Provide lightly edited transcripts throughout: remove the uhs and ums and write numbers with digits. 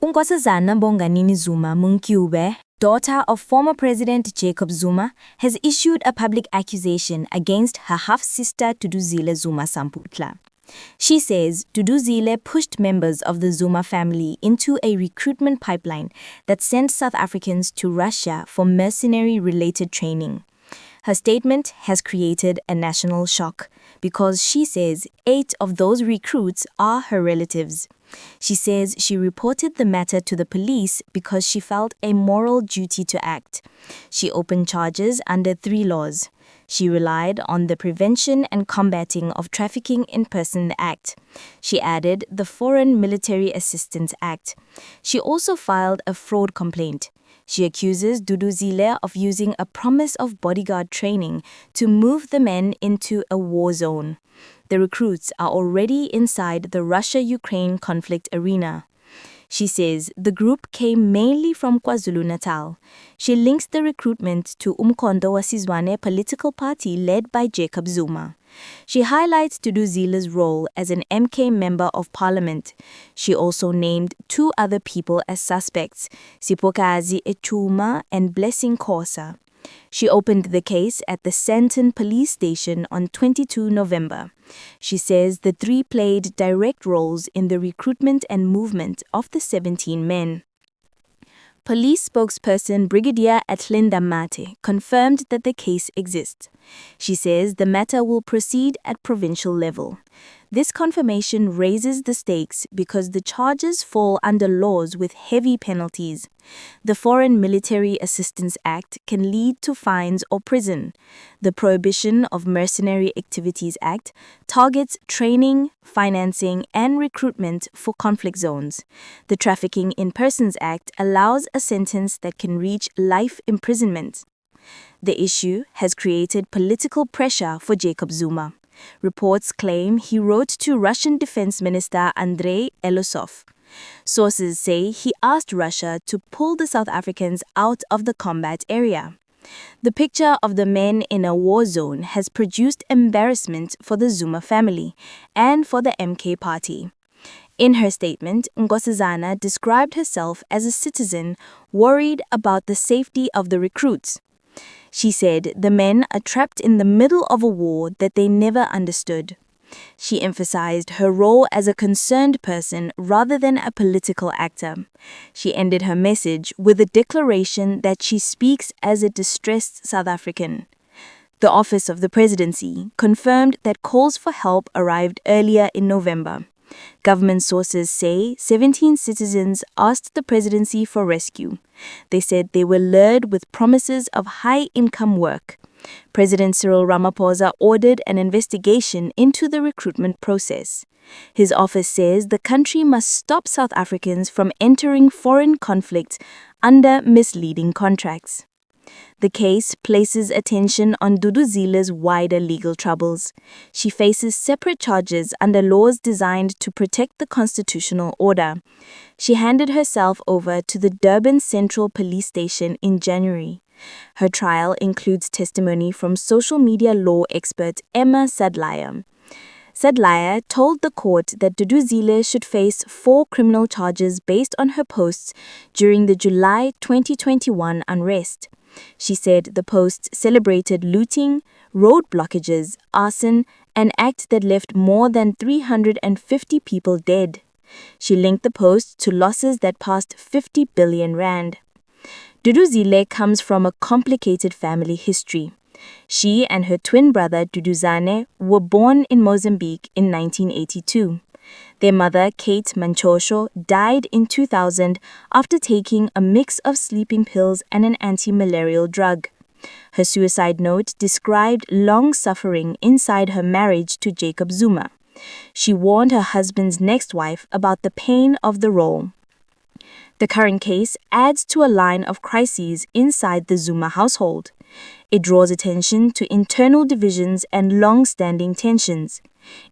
Nkosazana Bonganini Zuma Munkyube, daughter of former President Jacob Zuma, has issued a public accusation against her half-sister Duduzile Zuma Samputla. She says Duduzile pushed members of the Zuma family into a recruitment pipeline that sent South Africans to Russia for mercenary-related training. Her statement has created a national shock because she says 8 of those recruits are her relatives. She says she reported the matter to the police because she felt a moral duty to act. She opened charges under 3 laws. She relied on the Prevention and Combating of Trafficking in Person Act. She added the Foreign Military Assistance Act. She also filed a fraud complaint. She accuses Duduzile of using a promise of bodyguard training to move the men into a war zone. The recruits are already inside the Russia-Ukraine conflict arena. She says the group came mainly from KwaZulu-Natal. She links the recruitment to Umkhonto weSizwe political party led by Jacob Zuma. She highlights Duduzile's role as an MK member of parliament. She also named 2 other people as suspects, Sipokazi Echuma and Blessing Khosa. She opened the case at the Sandton police station on 22 November. She says the 3 played direct roles in the recruitment and movement of the 17 men. Police spokesperson Brigadier Atlinda Mate confirmed that the case exists. She says the matter will proceed at provincial level. This confirmation raises the stakes because the charges fall under laws with heavy penalties. The Foreign Military Assistance Act can lead to fines or prison. The Prohibition of Mercenary Activities Act targets training, financing, and recruitment for conflict zones. The Trafficking in Persons Act allows a sentence that can reach life imprisonment. The issue has created political pressure for Jacob Zuma. Reports claim he wrote to Russian Defense Minister Andrei Elosov. Sources say he asked Russia to pull the South Africans out of the combat area. The picture of the men in a war zone has produced embarrassment for the Zuma family and for the MK party. In her statement, Nkosazana described herself as a citizen worried about the safety of the recruits. She said the men are trapped in the middle of a war that they never understood. She emphasized her role as a concerned person rather than a political actor. She ended her message with a declaration that she speaks as a distressed South African. The Office of the Presidency confirmed that calls for help arrived earlier in November. Government sources say 17 citizens asked the presidency for rescue. They said they were lured with promises of high-income work. President Cyril Ramaphosa ordered an investigation into the recruitment process. His office says the country must stop South Africans from entering foreign conflicts under misleading contracts. The case places attention on Duduzile's wider legal troubles. She faces separate charges under laws designed to protect the constitutional order. She handed herself over to the Durban Central Police Station in January. Her trial includes testimony from social media law expert Emma Sadlaya. Sadlaya told the court that Duduzile should face 4 criminal charges based on her posts during the July 2021 unrest. She said the posts celebrated looting, road blockages, arson, an act that left more than 350 people dead. She linked the posts to losses that passed 50 billion rand. Duduzile comes from a complicated family history. She and her twin brother Duduzane were born in Mozambique in 1982. Their mother, Kate Manchosho, died in 2000 after taking a mix of sleeping pills and an anti-malarial drug. Her suicide note described long suffering inside her marriage to Jacob Zuma. She warned her husband's next wife about the pain of the role. The current case adds to a line of crises inside the Zuma household. It draws attention to internal divisions and long-standing tensions.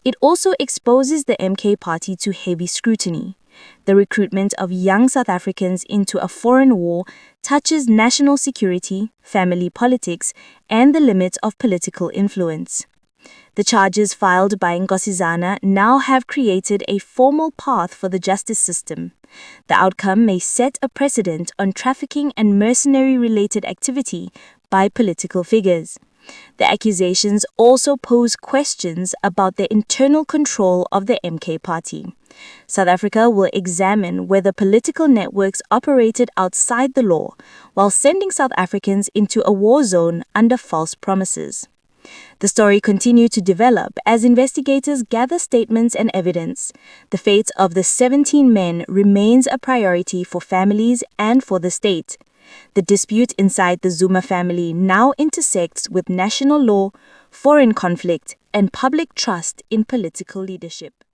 It also exposes the MK party to heavy scrutiny. The recruitment of young South Africans into a foreign war touches national security, family politics, and the limits of political influence. The charges filed by Nkosazana now have created a formal path for the justice system. The outcome may set a precedent on trafficking and mercenary-related activity by political figures. The accusations also pose questions about the internal control of the MK party. South Africa will examine whether political networks operated outside the law while sending South Africans into a war zone under false promises. The story continued to develop as investigators gather statements and evidence. The fate of the 17 men remains a priority for families and for the state. The dispute inside the Zuma family now intersects with national law, foreign conflict, and public trust in political leadership.